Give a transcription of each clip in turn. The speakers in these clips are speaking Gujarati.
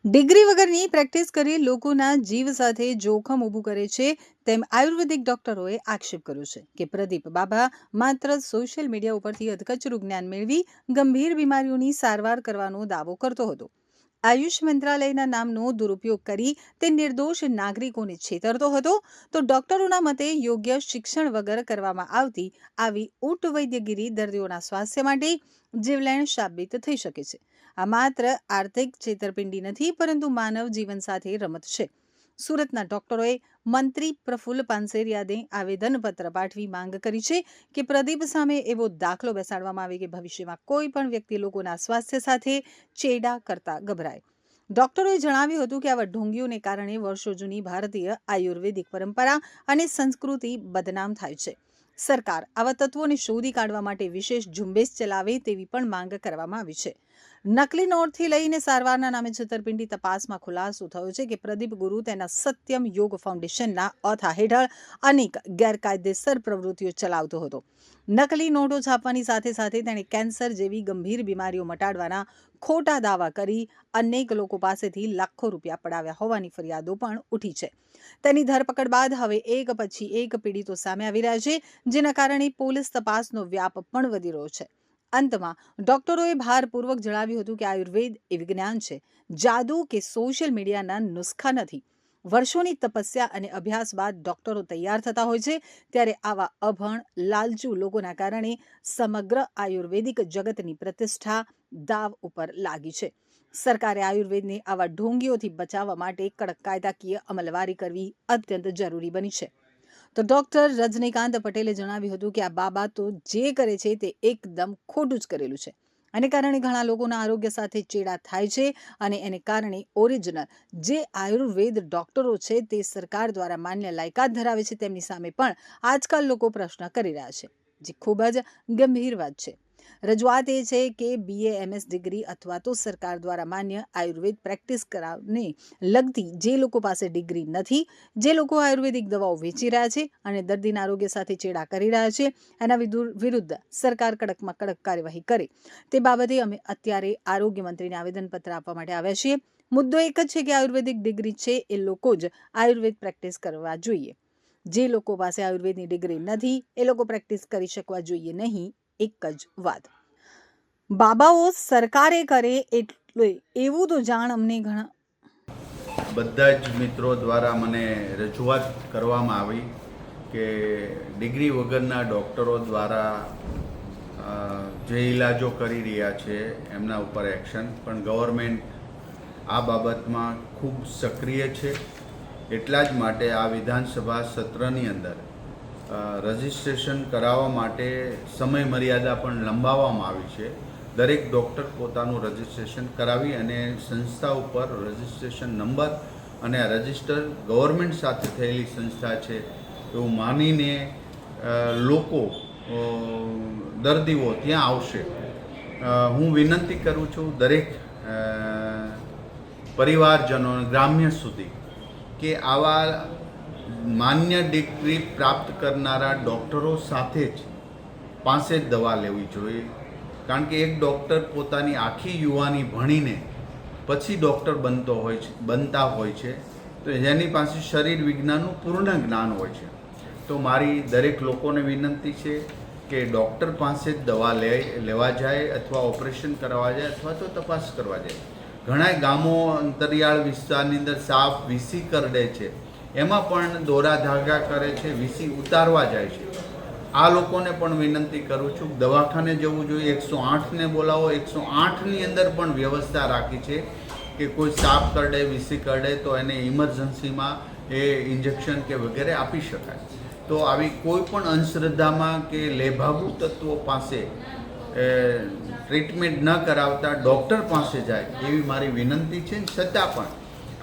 ડિગ્રી વગરની પ્રેક્ટિસ કરી લોકોના જીવ સાથે જોખમ ઊભું કરે છે તેમ આયુર્વેદિક ડોક્ટરોએ આક્ષેપ કર્યો છે કે પ્રદીપ બાબા માત્ર સોશિયલ મીડિયા ઉપરથી અધકચરું જ્ઞાન મેળવી ગંભીર બીમારીઓની સારવાર કરવાનો દાવો કરતો હતો. આયુષ મંત્રાલયના નામનો દુરુપયોગ કરી તે નિર્દોષ નાગરિકોને છેતરતો હતો. તો ડોક્ટરોના મતે યોગ્ય શિક્ષણ વગર કરવામાં આવતી આવી ઊંટ વૈદ્યગીરી દર્દીઓના સ્વાસ્થ્ય માટે જીવલેણ સાબિત થઈ શકે છે. આ માત્ર આર્થિક છેતરપિંડી નથી, પરંતુ માનવ જીવન સાથે રમત છે. સુરતના ડોક્ટરોએ મંત્રી પ્રફુલ્લ પાનસેરિયાને આવેદનપત્ર પાઠવી માંગ કરી છે કે પ્રદીપ સામે એવો દાખલો બેસાડવામાં આવે કે ભવિષ્યમાં કોઈ પણ વ્યક્તિ લોકોના સ્વાસ્થ્ય સાથે ચેડા કરતા ગભરાય. ડોક્ટરોએ જણાવ્યું હતું કે આવા ઢોંગીઓને કારણે વર્ષો જૂની ભારતીય આયુર્વેદિક પરંપરા અને સંસ્કૃતિ બદનામ થાય છે. સરકાર આવા તત્વોને શોધી કાઢવા માટે વિશેષ ઝુંબેશ ચલાવે તેવી પણ માંગ કરવામાં આવી છે. નકલી નોટથી લઈને સારવારના નામે છેતરપિંડી તપાસમાં ખુલાસો થયો છે કે પ્રદીપ ગુરુ તેના સત્યમ યોગ ફાઉન્ડેશનના ઓથા હેઠળ અનેક ગેરકાયદેસર પ્રવૃત્તિઓ ચલાવતો હતો. નકલી નોટો છાપવાની સાથે સાથે તેણે કેન્સર જેવી ગંભીર બીમારીઓ મટાડવાના ખોટા દાવા કરી અનેક લોકો પાસેથી લાખો રૂપિયા પડાવ્યા હોવાની ફરિયાદો પણ ઉઠી છે. તેની ધરપકડ બાદ હવે એક પછી એક પીડિતો સામે આવી રહ્યા છે, જેના કારણે પોલીસ તપાસનો વ્યાપ પણ વધી રહ્યો છે. અંતમાં ડોક્ટરોએ ભારપૂર્વક જણાવ્યું હતું કે આયુર્વેદ એ વિજ્ઞાન છે, જાદુ કે સોશિયલ મીડિયાના નુસ્ખા નથી. વર્ષોની તપસ્યા અને અભ્યાસ બાદ ડોક્ટરો તૈયાર થતા હોય છે, ત્યારે આવા અભણ લાલચુ લોકોના કારણે સમગ્ર આયુર્વેદિક જગતની પ્રતિષ્ઠા દાવ ઉપર લાગી છે. સરકારે આયુર્વેદને આવા ઢોંગીઓથી બચાવવા માટે કડક કાયદાકીય અમલવારી કરવી અત્યંત જરૂરી બની છે. તો ડોક્ટર રજનીકાંત પટેલે જણાવ્યું હતું કે આ બાબા તો જે કરે છે તે એકદમ ખોટું જ કરેલું છે. આને કારણે ઘણા લોકોના આરોગ્ય સાથે ચેડા થાય છે અને એને કારણે ઓરિજિનલ જે આયુર્વેદ ડોક્ટરો છે તે સરકાર દ્વારા માન્ય લાયકાત ધરાવે છે તેમની સામે પણ આજકાલ લોકો પ્રશ્ન કરી રહ્યા છે, જે ખૂબ જ ગંભીર વાત છે. રજૂઆત એ છે કે BAMS ડિગ્રી અથવા તો સરકાર દ્વારા માન્ય આયુર્વેદ પ્રેક્ટિસ કરાવને લગતી જે લોકો પાસે ડિગ્રી નથી, જે લોકો આયુર્વેદિક દવાઓ વેચી રહ્યા છે અને દર્દીના આરોગ્ય સાથે ચેડા કરી રહ્યા છે, એના વિરુદ્ધ સરકાર કડકમાં કડક કાર્યવાહી કરે તે બાબતે અમે અત્યારે આરોગ્ય મંત્રીને આવેદનપત્ર આપવા માટે આવ્યા છીએ. મુદ્દો એક જ છે કે આયુર્વેદિક ડિગ્રી છે એ લોકો જ આયુર્વેદ પ્રેક્ટિસ કરવા જોઈએ. જે લોકો પાસે આયુર્વેદની ડિગ્રી નથી એ લોકો પ્રેક્ટિસ કરી શકવા જોઈએ નહીં. એક જ વાત, બાબાઓ સરકારે કરે એટલે એવું તો જાણ અમને ઘણા બધા જ મિત્રો દ્વારા મને રજૂઆત કરવામાં આવી કે ડિગ્રી વગરના ડૉક્ટરો દ્વારા જે ઇલાજો કરી રહ્યા છે એમના ઉપર એક્શન, પણ ગવર્મેન્ટ આ બાબતમાં ખૂબ સક્રિય છે. એટલા જ માટે આ વિધાનસભા સત્રની અંદર રજિસ્ટ્રેશન કરાવવા માટે સમય મર્યાદા પણ લંબાવવામાં આવી છે. દરેક ડૉક્ટર પોતાનું રજિસ્ટ્રેશન કરાવી અને સંસ્થા ઉપર રજિસ્ટ્રેશન નંબર અને આ રજિસ્ટર ગવર્મેન્ટ સાથે થયેલી સંસ્થા છે એવું માનીને લોકો દર્દીઓ ત્યાં આવશે. હું વિનંતી કરું છું દરેક પરિવારજનો ગ્રામ્ય સુધી કે આવા માન્ય ડિગ્રી પ્રાપ્ત કરનારા ડૉક્ટરો સાથે જ પાસે જ દવા લેવી જોઈએ. કારણ કે એક ડૉક્ટર પોતાની આખી યુવાની ભણીને પછી ડૉક્ટર બનતા હોય છે, તો જેની પાસે શરીર વિજ્ઞાનનું પૂર્ણ જ્ઞાન હોય છે. તો મારી દરેક લોકોને વિનંતી છે કે ડૉક્ટર પાસે જ દવા લેવા જાય અથવા ઓપરેશન કરવા જાય અથવા તો તપાસ કરવા જાય. ઘણા ગામો અંતરિયાળ વિસ્તારની અંદર સાપ વીસી કરડે છે, એમાં પણ દોરા ધાગા કરે છે, વીસી ઉતારવા જાય છે. આ લોકોને પણ વિનંતી કરું છું દવાખાને જવું જોઈએ, 108ને બોલાવો. 108ની અંદર પણ વ્યવસ્થા રાખી છે કે કોઈ સાપ કરડે, વીસી કરડે તો એને ઇમરજન્સીમાં એ ઇન્જેક્શન કે વગેરે આપી શકાય. તો આવી કોઈ પણ અંધશ્રદ્ધામાં કે લેભાગુ તત્વો પાસે ટ્રીટમેન્ટ ન કરાવતા ડૉક્ટર પાસે જાય એવી મારી વિનંતી છે. છતાં પણ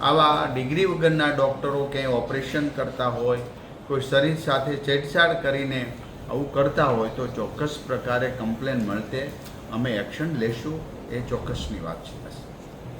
આવા ડિગ્રી વગરના ડૉક્ટરો ક્યાંય ઓપરેશન કરતા હોય, કોઈ શરીર સાથે છેડછાડ કરીને આવું કરતા હોય તો ચોક્કસ પ્રકારે કમ્પ્લેન મળતે અમે એક્શન લેશું, એ ચોક્કસની વાત છે.